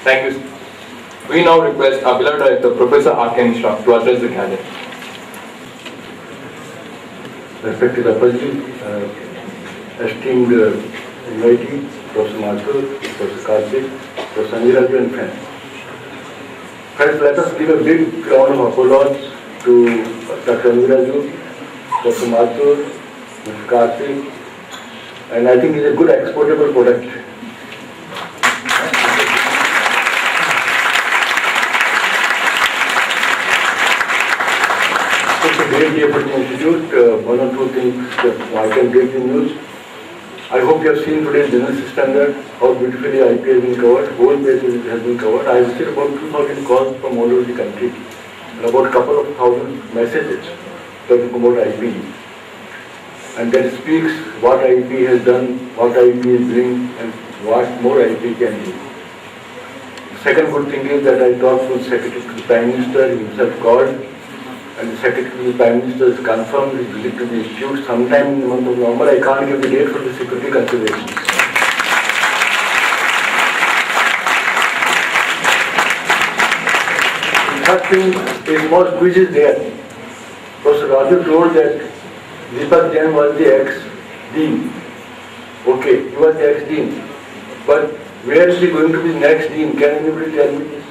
Thank you. We now request our beloved director, Professor R.K. Mishra, to address the gathering. Respected Appaji, esteemed invitee, Professor Mathur, Professor Karthik, Professor Anjiraju and friends. Friends, let us give a big round of applause to Dr. Anjiraju, Professor Mathur, Professor Karthik, and I think it's a good exportable product. It's a great day for the Institute. One or two things that I can break the news. I hope you have seen today's business standard, how beautifully IP has been covered, whole page has been covered. I have received about 2,000 calls from all over the country and about a couple of thousand messages talking about IP. And that speaks what IP has done, what IP is doing, and what more IP can do. Second good thing is that I talked to the Secretary to the Prime Minister, he himself called, and the Secretary to the Prime Minister has confirmed his visit to the Institute sometime in the month of November. I can't give the date for the security considerations. The third thing is more quiz is there. Professor Raju told that Deepak Jain was the ex-dean. Okay, he was the ex-dean. But where is he going to be next dean? Can anybody tell me this?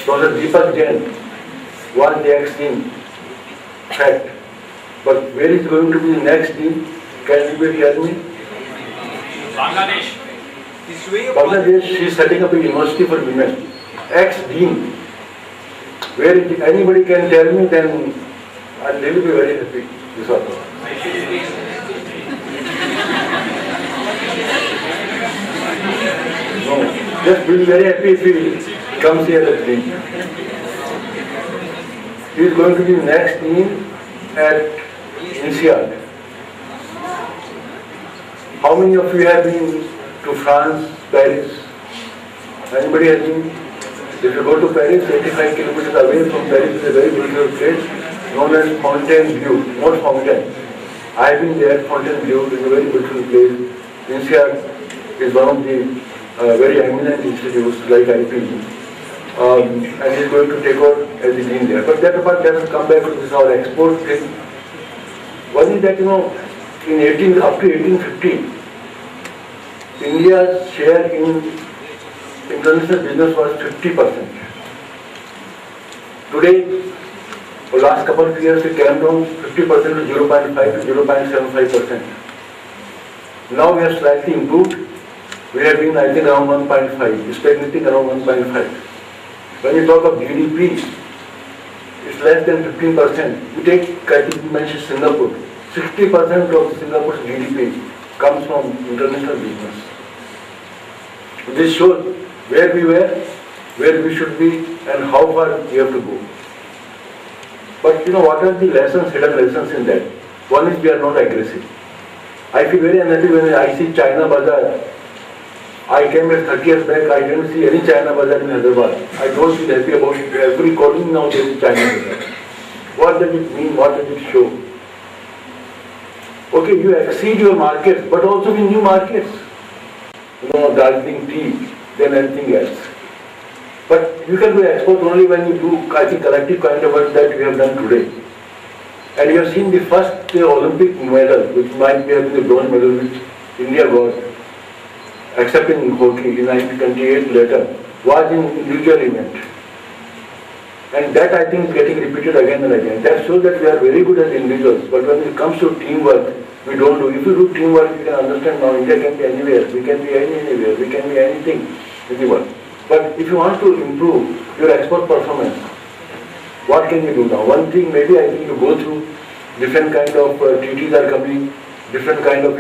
Professor Deepak Jain was the ex-dean. Fact. But where is going to be the next dean? Can anybody tell me? Bangladesh. Bangladesh, she is setting up a university for women. Ex-dean. Where is anybody can tell me, then I'll really be very happy. This also. No, just be very happy if he comes here as dean. He is going to be next dean at INSEAD. How many of you have been to France, Paris? Anybody has been? If you go to Paris, 85 kilometers away from Paris is a very beautiful place known as Fontainebleau, not Fountain. I have been there, Fontainebleau is a very beautiful place. INSEAD is one of the very eminent institutes like IP. And he is going to take over as the dean there. But that apart, let us come back to this our export thing. One is that, up to 1850, India's share in international business was 50%. Today, for the last couple of years, it came down 50% to 0.5 to 0.75%. Now we have slightly improved. We have been, I think, around 1.5, stagnating around 1.5. When you talk of GDP, it's less than 15%. You take, I think you mentioned Singapore. 60% of Singapore's GDP comes from international business. This shows where we were, where we should be, and how far we have to go. But what are the lessons, hidden lessons in that? One is we are not aggressive. I feel very unhappy when I see China Bazaar. I came here 30 years back, I didn't see any China Bazaar in Hyderabad. I don't feel happy about it. Every colony now there is China Bazaar. What does it mean? What does it show? Okay, you exceed your markets, but also in new markets. Darjeeling tea, then anything else. But you can do export only when you do, I think, collective kind of work that we have done today. And you have seen the first Olympic medal, which might be the bronze medal which India got, except in hockey in 1928 later, was in individual event. And that I think is getting repeated again and again. That shows that we are very good as individuals, but when it comes to teamwork, we don't do. If you do teamwork, you can understand now India can be anywhere, we can be anywhere, we can be anything in the world. But if you want to improve your export performance, what can you do now? One thing maybe I think you go through different kind of treaties are coming, different kind of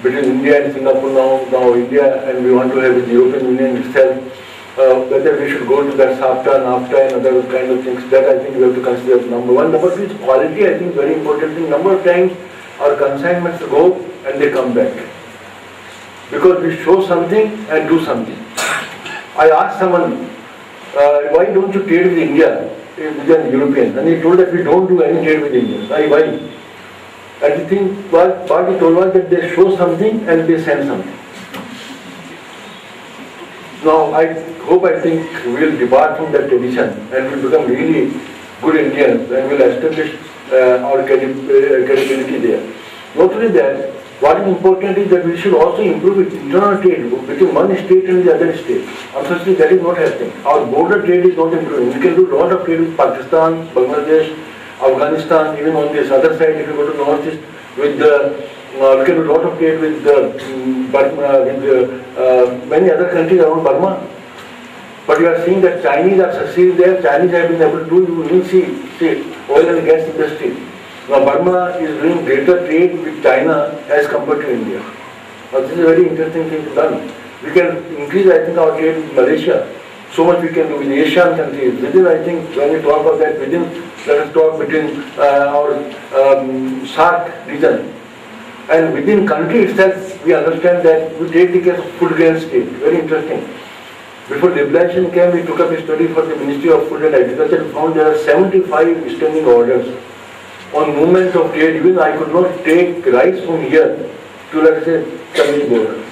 between India and Singapore now India, and we want to have the European Union itself. Whether we should go to that SAFTA, NAFTA and other kind of things, that I think we have to consider number one. Number two is quality, I think very important thing. Number of times our consignments go and they come back. Because we show something and do something. I asked someone, why don't you trade with India, with an European? And he told that we don't do any trade with Indians. Why? And the thing, what he told was that they show something and they send something. Now, I think we'll depart from that tradition and we'll become really good Indians and we'll establish our credibility there. Not only that, what is important is that we should also improve internal trade between one state and the other state. Unfortunately, that is not happening. Our border trade is not improving. We can do a lot of trade with Pakistan, Bangladesh, Afghanistan, even on this other side, if you go to northeast, with we can do a lot of trade with many other countries around Burma. But you are seeing that Chinese are succeeding there. Chinese have been able to do, you will see oil and gas industry. Now Burma is doing greater trade with China as compared to India. Now this is a very interesting thing to done. We can increase, I think, our trade with Malaysia. So much we can do with Asian countries. Within, I think, when we talk of that, within, let us talk between our SAARC region. And within country itself, we understand that we take the case of food grain state. Very interesting. Before liberalization came, we took up a study for the Ministry of Food and Agriculture and found there are 75 standing orders on movement of trade. Even I could not take rice from here to, let's say, Tamil border.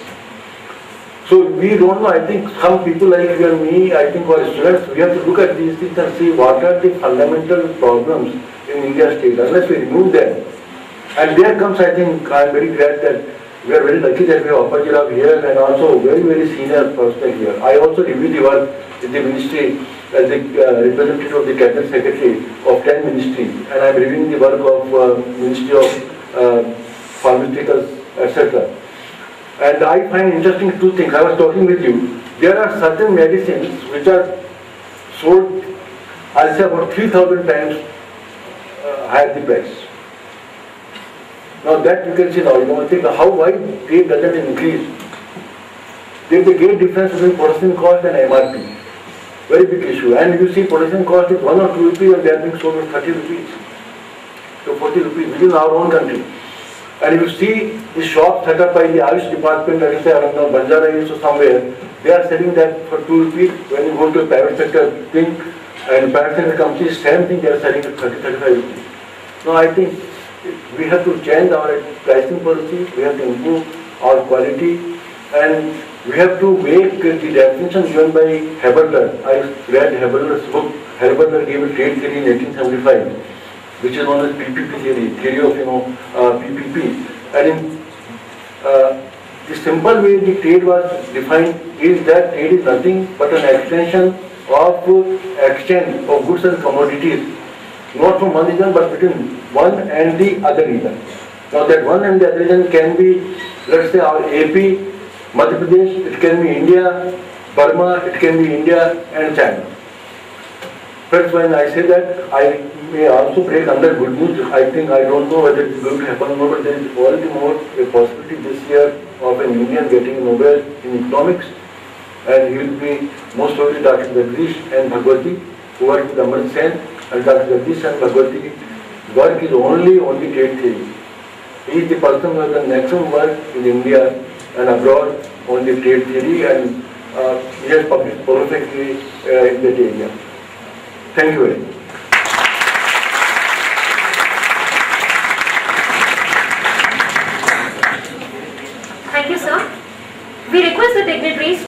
So we don't know, I think some people like you and me, I think our students, we have to look at these things and see what are the fundamental problems in India's state. Unless we remove them, and there comes, I think, I am very glad that we are very lucky that we have Appajirao here and also very, very senior person here. I also review the work in the ministry as the representative of the Cabinet Secretary of 10 ministries, and I am reviewing the work of Ministry of Pharmaceuticals, etc. And I find interesting two things. I was talking with you. There are certain medicines which are sold, I'll say about 3,000 times higher the price. Now that you can see now, you know, think how, why trade doesn't increase. There is a great difference between production cost and MRP. Very big issue. And you see production cost is 1 or 2 rupees and they are being sold at 30 rupees to 40 rupees within our own country. And if you see the shop set up by the Ayush department, let us say around Banjara Hills or somewhere, they are selling that for 2 rupees. When you go to a private sector thing and private sector companies, same thing they are selling at 30-35 rupees. Now I think we have to change our pricing policy, we have to improve our quality, and we have to make the definition given by Haberler. I read Haberler's book. Haberler gave a trade theory in 1875, which is known as PPP theory of PPP. And in the simple way the trade was defined is that trade is nothing but an extension of exchange of goods and commodities, not from one region but between one and the other region. Now that one and the other region can be, let's say, our AP, Madhya Pradesh, it can be India, Burma, it can be India and China. Friends, when I say that, I may also break under good news. I think, I don't know whether it's going to happen or not, but there is all the more a possibility this year of an Indian getting a Nobel in economics, and he will be most probably Dr. Jagdish and Bhagwati, who work with Amartya Sen, and Dr. Jagdish and Bhagwati work is only on the trade theory. He is the person who has done maximum work in India and abroad on the trade theory, and he has published prolifically in that area. Thank you very much.